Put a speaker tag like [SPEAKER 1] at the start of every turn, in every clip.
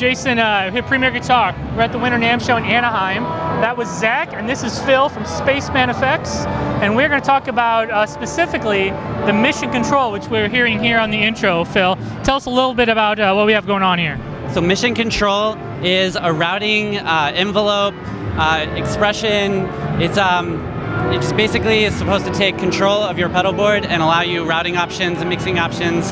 [SPEAKER 1] Jason hit Premier Guitar. We're at the Winter NAMM show in Anaheim. That was Zach, and this is Phil from Spaceman Effects. And we're going to talk about specifically the mission control, which we're hearing here on the intro. Phil, tell us a little bit about what we have going on here.
[SPEAKER 2] So mission control is a routing envelope expression. It just basically is supposed to take control of your pedal board and allow you routing options and mixing options.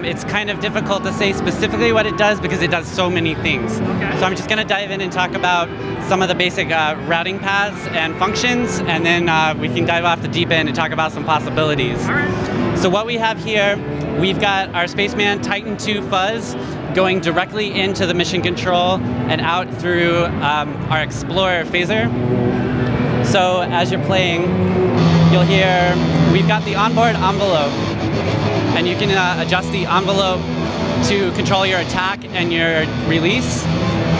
[SPEAKER 2] It's kind of difficult to say specifically what it does because it does so many things. Okay. So I'm just going to dive in and talk about some of the basic routing paths and functions, and then we can dive off the deep end and talk about some possibilities. All right. So what we have here, we've got our Spaceman Titan 2 fuzz going directly into the mission control and out through our Explorer phaser. So as you're playing, you'll hear we've got the onboard envelope, and you can adjust the envelope to control your attack and your release.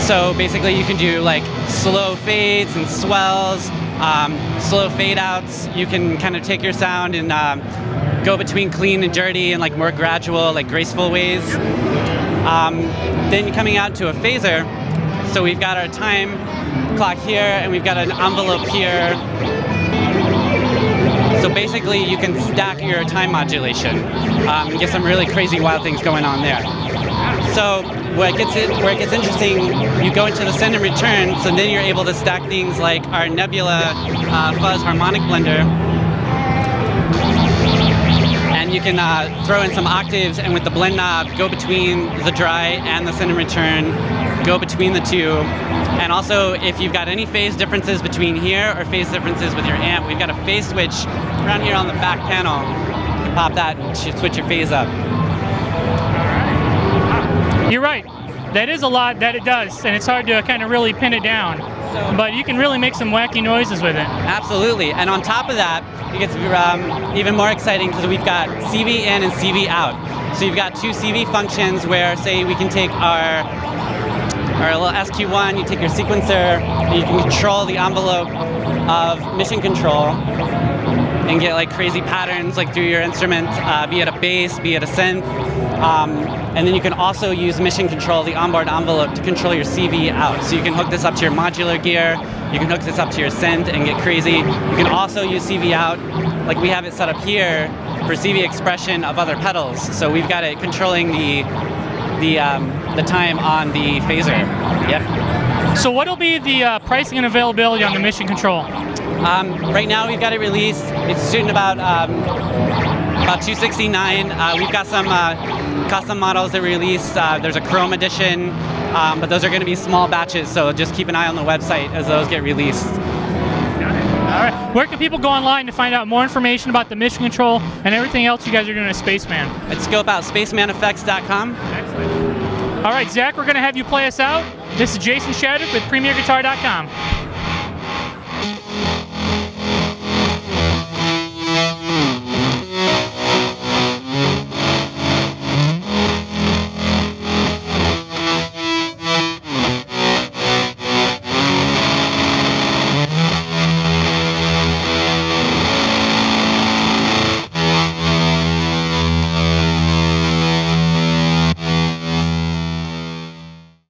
[SPEAKER 2] So basically you can do like slow fades and swells, slow fade outs. You can kind of take your sound and go between clean and dirty and like more gradual, like graceful ways. Then you're coming out to a phaser. So we've got our time clock here, and we've got an envelope here. So basically you can stack your time modulation and get some really crazy wild things going on there. So where it gets interesting, you go into the send and return, so then you're able to stack things like our Nebula Fuzz Harmonic Blender. And you can throw in some octaves, and with the blend knob, go between the dry and the send and return, go between the two. And also, if you've got any phase differences between here or phase differences with your amp, we've got a phase switch around here on the back panel. You can pop that and switch your phase up.
[SPEAKER 1] You're right. That is a lot that it does, and it's hard to kind of really pin it down. But you can really make some wacky noises with it.
[SPEAKER 2] Absolutely. And on top of that, it gets even more exciting because we've got CV in and CV out. So you've got two CV functions where, say, we can take our little SQ1, you take your sequencer, and you can control the envelope of mission control and get like crazy patterns like through your instrument, be it a bass, be it a synth. And then you can also use mission control, the onboard envelope, to control your CV out. So you can hook this up to your modular gear, you can hook this up to your synth and get crazy. You can also use CV out, like we have it set up here, for CV expression of other pedals. So we've got it controlling the time on the phaser. Yep.
[SPEAKER 1] So what'll be the pricing and availability on the mission control?
[SPEAKER 2] Right now we've got it released. It's sitting about $269. We've got some custom models that we released. There's a Chrome edition, but those are going to be small batches, so just keep an eye on the website as those get released.
[SPEAKER 1] All right. Where can people go online to find out more information about the mission control and everything else you guys are doing at Spaceman?
[SPEAKER 2] Let's go about spacemaneffects.com.
[SPEAKER 1] Excellent. All right, Zach, we're going to have you play us out. This is Jason Shadrick with PremierGuitar.com.